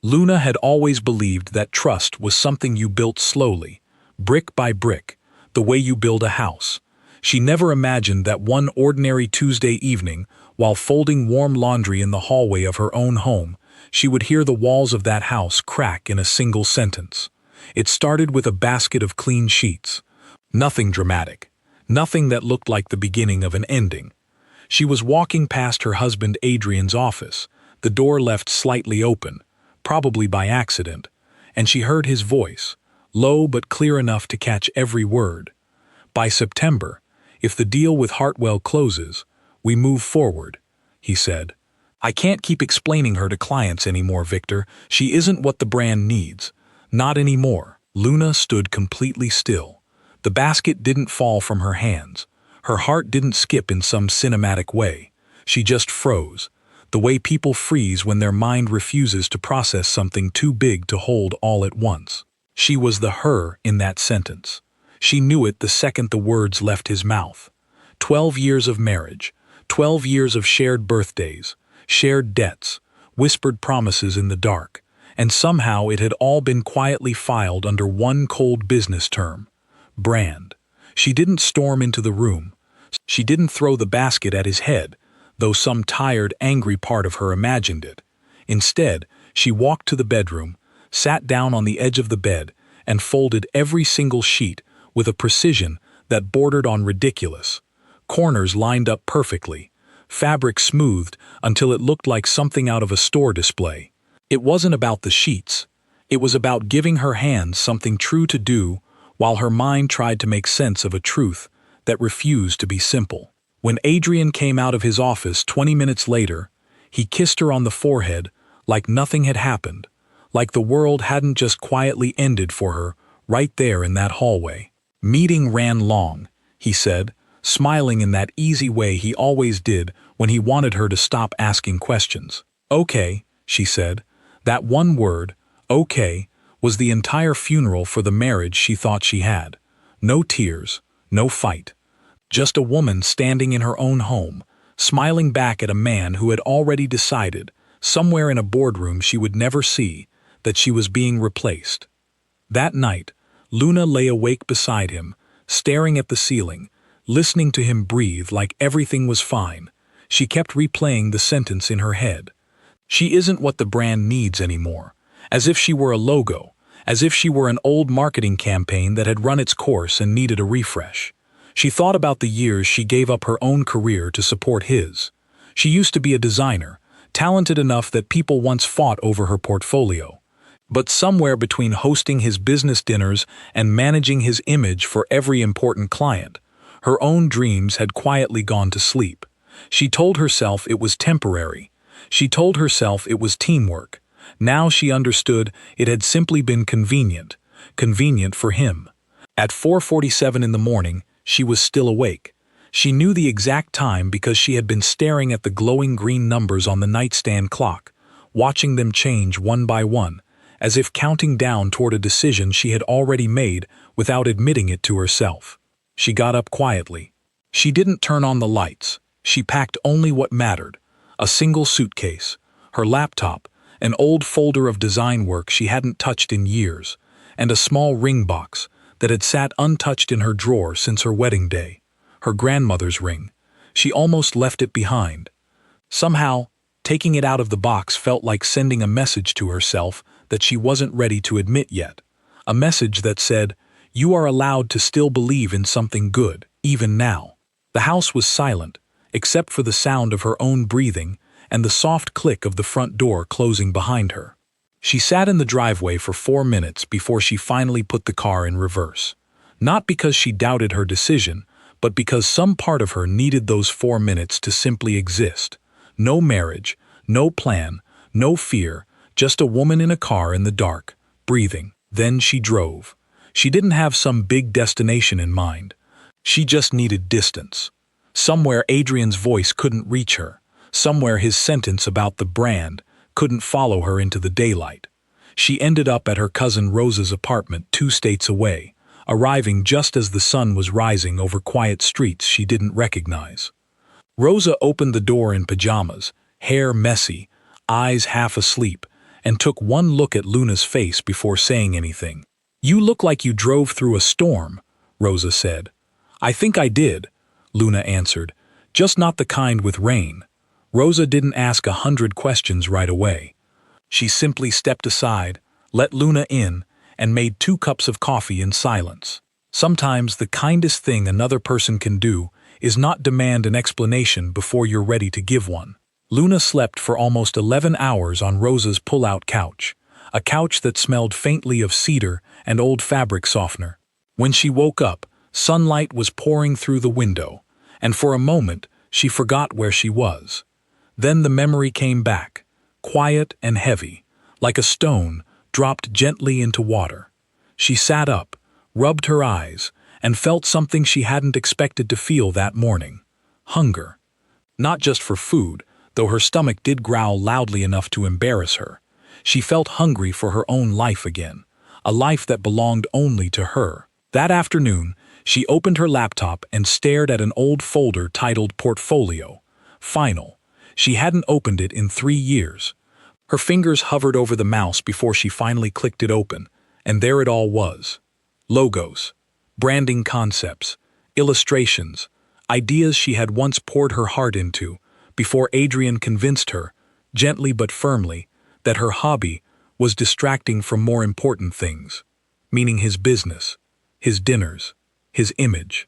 Luna had always believed that trust was something you built slowly, brick by brick, the way you build a house. She never imagined that one ordinary Tuesday evening, while folding warm laundry in the hallway of her own home, she would hear the walls of that house crack in a single sentence. It started with a basket of clean sheets. Nothing dramatic. Nothing that looked like the beginning of an ending. She was walking past her husband Adrian's office, the door left slightly open, probably by accident, and she heard his voice, low but clear enough to catch every word. "By September, if the deal with Hartwell closes, we move forward," he said. "I can't keep explaining her to clients anymore, Victor. She isn't what the brand needs. Not anymore." Luna stood completely still. The basket didn't fall from her hands. Her heart didn't skip in some cinematic way. She just froze, the way people freeze when their mind refuses to process something too big to hold all at once. She was the her in that sentence. She knew it the second the words left his mouth. 12 years of marriage, 12 years of shared birthdays, shared debts, whispered promises in the dark, and somehow it had all been quietly filed under one cold business term: brand. She didn't storm into the room. She didn't throw the basket at his head, though some tired, angry part of her imagined it. Instead, she walked to the bedroom, sat down on the edge of the bed, and folded every single sheet with a precision that bordered on ridiculous. Corners lined up perfectly, fabric smoothed until it looked like something out of a store display. It wasn't about the sheets. It was about giving her hands something true to do while her mind tried to make sense of a truth that refused to be simple. When Adrian came out of his office 20 minutes later, he kissed her on the forehead like nothing had happened, like the world hadn't just quietly ended for her right there in that hallway. "Meeting ran long," he said, smiling in that easy way he always did when he wanted her to stop asking questions. "Okay," she said. That one word, "okay," was the entire funeral for the marriage she thought she had. No tears, no fight. Just a woman standing in her own home, smiling back at a man who had already decided, somewhere in a boardroom she would never see, that she was being replaced. That night, Luna lay awake beside him, staring at the ceiling, listening to him breathe like everything was fine. She kept replaying the sentence in her head. "She isn't what the brand needs anymore," as if she were a logo, as if she were an old marketing campaign that had run its course and needed a refresh. She thought about the years she gave up her own career to support his. She used to be a designer, talented enough that people once fought over her portfolio. But somewhere between hosting his business dinners and managing his image for every important client, her own dreams had quietly gone to sleep. She told herself it was temporary. She told herself it was teamwork. Now she understood it had simply been convenient. Convenient for him. At 4:47 in the morning, she was still awake. She knew the exact time because she had been staring at the glowing green numbers on the nightstand clock, watching them change one by one, as if counting down toward a decision she had already made without admitting it to herself. She got up quietly. She didn't turn on the lights. She packed only what mattered: a single suitcase, her laptop, an old folder of design work she hadn't touched in years, and a small ring box that had sat untouched in her drawer since her wedding day. Her grandmother's ring. She almost left it behind. Somehow, taking it out of the box felt like sending a message to herself that she wasn't ready to admit yet. A message that said, "You are allowed to still believe in something good, even now." The house was silent, except for the sound of her own breathing and the soft click of the front door closing behind her. She sat in the driveway for 4 minutes before she finally put the car in reverse. Not because she doubted her decision, but because some part of her needed those 4 minutes to simply exist. No marriage, no plan, no fear, just a woman in a car in the dark, breathing. Then she drove. She didn't have some big destination in mind. She just needed distance. Somewhere Adrian's voice couldn't reach her. Somewhere his sentence about the brand couldn't follow her into the daylight. She ended up at her cousin Rosa's apartment 2 states away, arriving just as the sun was rising over quiet streets she didn't recognize. Rosa opened the door in pajamas, hair messy, eyes half asleep, and took one look at Luna's face before saying anything. "You look like you drove through a storm," Rosa said. "I think I did," Luna answered, "just not the kind with rain." Rosa didn't ask 100 questions right away. She simply stepped aside, let Luna in, and made 2 cups of coffee in silence. Sometimes the kindest thing another person can do is not demand an explanation before you're ready to give one. Luna slept for almost 11 hours on Rosa's pull-out couch, a couch that smelled faintly of cedar and old fabric softener. When she woke up, sunlight was pouring through the window, and for a moment she forgot where she was. Then the memory came back, quiet and heavy, like a stone dropped gently into water. She sat up, rubbed her eyes, and felt something she hadn't expected to feel that morning: hunger. Not just for food, though her stomach did growl loudly enough to embarrass her. She felt hungry for her own life again, a life that belonged only to her. That afternoon, she opened her laptop and stared at an old folder titled Portfolio. Final. She hadn't opened it in 3 years. Her fingers hovered over the mouse before she finally clicked it open, and there it all was. Logos, branding concepts, illustrations, ideas she had once poured her heart into, before Adrian convinced her, gently but firmly, that her hobby was distracting from more important things, meaning his business, his dinners, his image.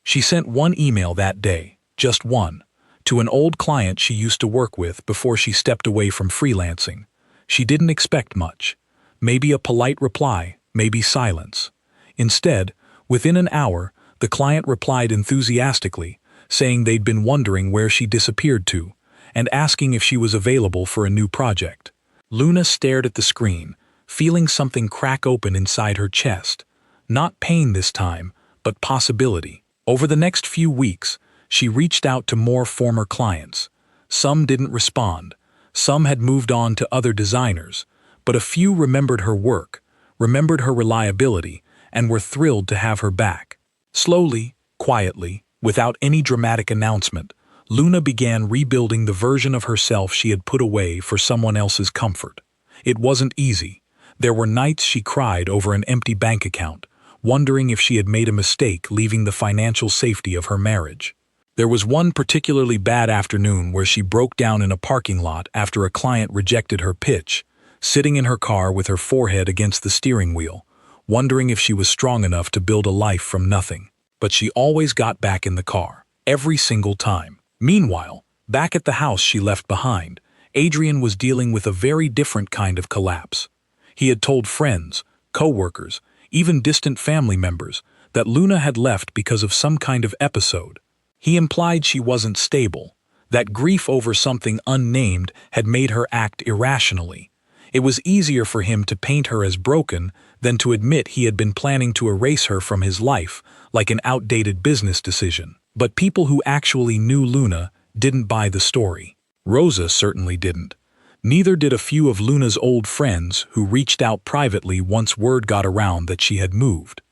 She sent one email that day, just one, to an old client she used to work with before she stepped away from freelancing. She didn't expect much. Maybe a polite reply, maybe silence. Instead, within an hour, the client replied enthusiastically, saying they'd been wondering where she disappeared to, and asking if she was available for a new project. Luna stared at the screen, feeling something crack open inside her chest. Not pain this time, but possibility. Over the next few weeks, she reached out to more former clients. Some didn't respond. Some had moved on to other designers, but a few remembered her work, remembered her reliability, and were thrilled to have her back. Slowly, quietly, without any dramatic announcement, Luna began rebuilding the version of herself she had put away for someone else's comfort. It wasn't easy. There were nights she cried over an empty bank account, wondering if she had made a mistake leaving the financial safety of her marriage. There was one particularly bad afternoon where she broke down in a parking lot after a client rejected her pitch, sitting in her car with her forehead against the steering wheel, wondering if she was strong enough to build a life from nothing. But she always got back in the car, every single time. Meanwhile, back at the house she left behind, Adrian was dealing with a very different kind of collapse. He had told friends, co-workers, even distant family members, that Luna had left because of some kind of episode. He implied she wasn't stable, that grief over something unnamed had made her act irrationally. It was easier for him to paint her as broken than to admit he had been planning to erase her from his life, like an outdated business decision. But people who actually knew Luna didn't buy the story. Rosa certainly didn't. Neither did a few of Luna's old friends who reached out privately once word got around that she had moved.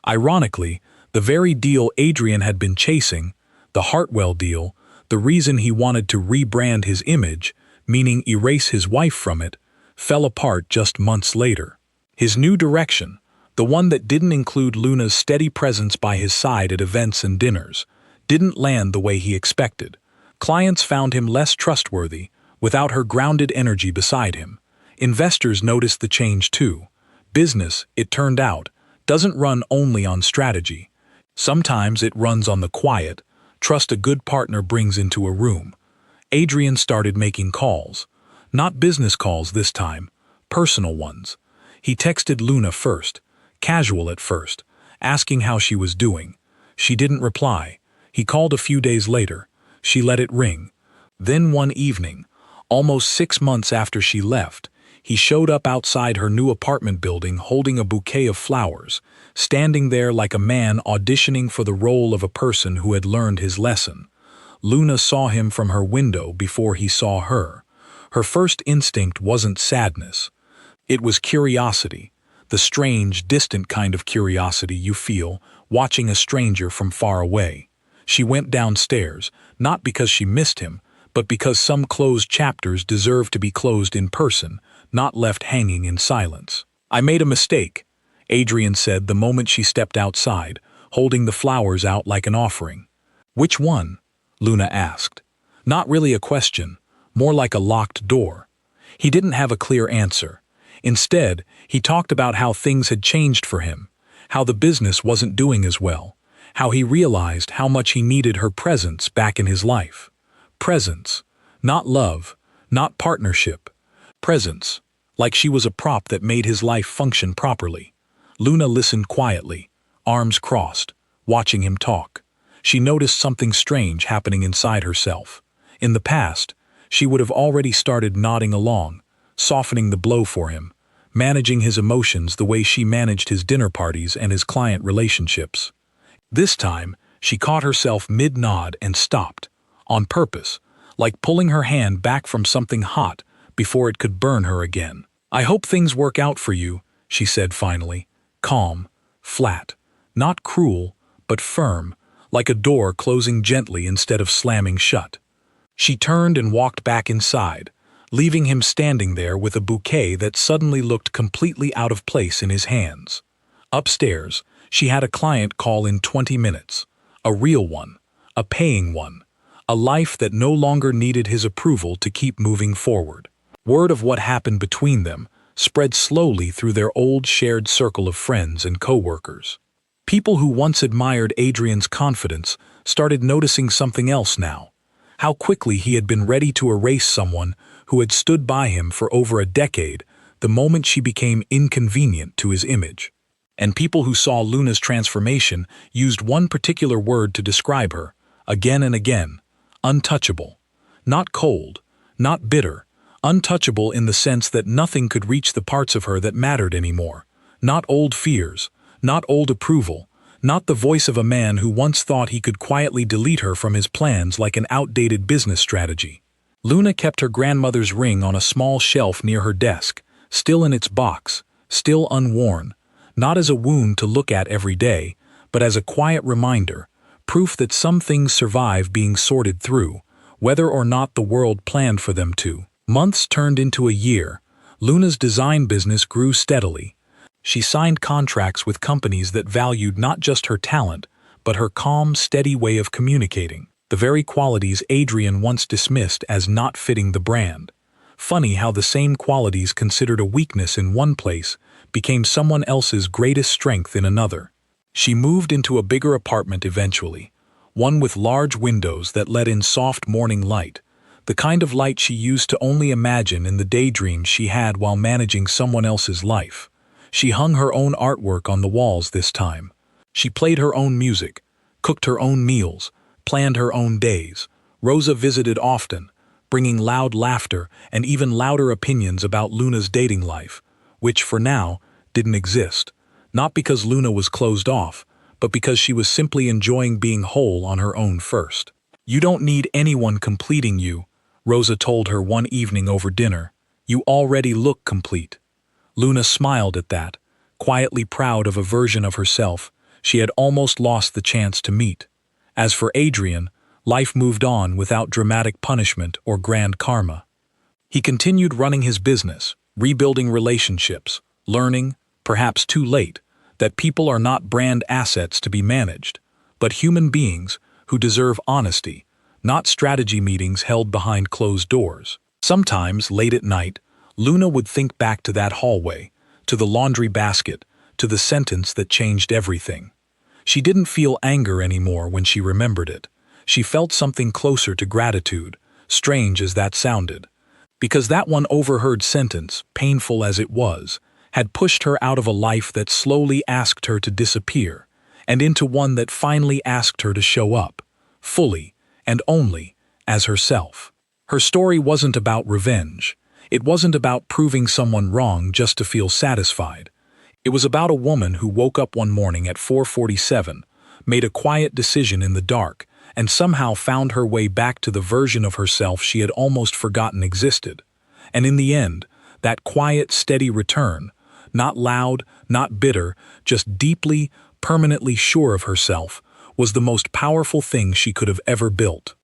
Ironically, the very deal Adrian had been chasing, the Hartwell deal, the reason he wanted to rebrand his image, meaning erase his wife from it, fell apart just months later. His new direction, the one that didn't include Luna's steady presence by his side at events and dinners, didn't land the way he expected. Clients found him less trustworthy, without her grounded energy beside him. Investors noticed the change too. Business, it turned out, doesn't run only on strategy. Sometimes it runs on the quiet trust a good partner brings into a room. Adrian started making calls. Not business calls this time, personal ones. He texted Luna first, casual at first, asking how she was doing. She didn't reply. He called a few days later. She let it ring. Then one evening, almost 6 months after she left, he showed up outside her new apartment building holding a bouquet of flowers, standing there like a man auditioning for the role of a person who had learned his lesson. Luna saw him from her window before he saw her. Her first instinct wasn't sadness. It was curiosity, the strange, distant kind of curiosity you feel watching a stranger from far away. She went downstairs, not because she missed him, but because some closed chapters deserve to be closed in person, not left hanging in silence. "I made a mistake," Adrian said the moment she stepped outside, holding the flowers out like an offering. "Which one?" Luna asked. Not really a question, more like a locked door. He didn't have a clear answer. Instead, he talked about how things had changed for him, how the business wasn't doing as well, how he realized how much he needed her presence back in his life. Presence, not love, not partnership. Presence, like she was a prop that made his life function properly. Luna listened quietly, arms crossed, watching him talk. She noticed something strange happening inside herself. In the past, she would have already started nodding along, softening the blow for him, managing his emotions the way she managed his dinner parties and his client relationships. This time, she caught herself mid-nod and stopped, on purpose, like pulling her hand back from something hot before it could burn her again. "I hope things work out for you," she said finally, calm, flat, not cruel, but firm, like a door closing gently instead of slamming shut. She turned and walked back inside, leaving him standing there with a bouquet that suddenly looked completely out of place in his hands. Upstairs, she had a client call in 20 minutes, a real one, a paying one, a life that no longer needed his approval to keep moving forward. Word of what happened between them spread slowly through their old shared circle of friends and co-workers. People who once admired Adrian's confidence started noticing something else now. How quickly he had been ready to erase someone who had stood by him for over a decade the moment she became inconvenient to his image. And people who saw Luna's transformation used one particular word to describe her, again and again: untouchable. Not cold, not bitter, untouchable in the sense that nothing could reach the parts of her that mattered anymore. Not old fears, not old approval, not the voice of a man who once thought he could quietly delete her from his plans like an outdated business strategy. Luna kept her grandmother's ring on a small shelf near her desk, still in its box, still unworn, not as a wound to look at every day, but as a quiet reminder, proof that some things survive being sorted through, whether or not the world planned for them to. Months turned into a year. Luna's design business grew steadily. She signed contracts with companies that valued not just her talent, but her calm, steady way of communicating, the very qualities Adrian once dismissed as not fitting the brand. Funny how the same qualities considered a weakness in one place became someone else's greatest strength in another. She moved into a bigger apartment eventually, one with large windows that let in soft morning light, the kind of light she used to only imagine in the daydreams she had while managing someone else's life. She hung her own artwork on the walls this time. She played her own music, cooked her own meals, planned her own days. Rosa visited often, bringing loud laughter and even louder opinions about Luna's dating life, which, for now, didn't exist. Not because Luna was closed off, but because she was simply enjoying being whole on her own first. "You don't need anyone completing you," Rosa told her one evening over dinner. "You already look complete." Luna smiled at that, quietly proud of a version of herself she had almost lost the chance to meet. As for Adrian, life moved on without dramatic punishment or grand karma. He continued running his business, rebuilding relationships, learning, perhaps too late, that people are not brand assets to be managed, but human beings who deserve honesty, not strategy meetings held behind closed doors. Sometimes, late at night, Luna would think back to that hallway, to the laundry basket, to the sentence that changed everything. She didn't feel anger anymore when she remembered it. She felt something closer to gratitude, strange as that sounded. Because that one overheard sentence, painful as it was, had pushed her out of a life that slowly asked her to disappear, and into one that finally asked her to show up, fully and only as herself. Her story wasn't about revenge. It wasn't about proving someone wrong just to feel satisfied. It was about a woman who woke up one morning at 4:47, made a quiet decision in the dark, and somehow found her way back to the version of herself she had almost forgotten existed. And in the end, that quiet, steady return, not loud, not bitter, just deeply, permanently sure of herself, was the most powerful thing she could have ever built.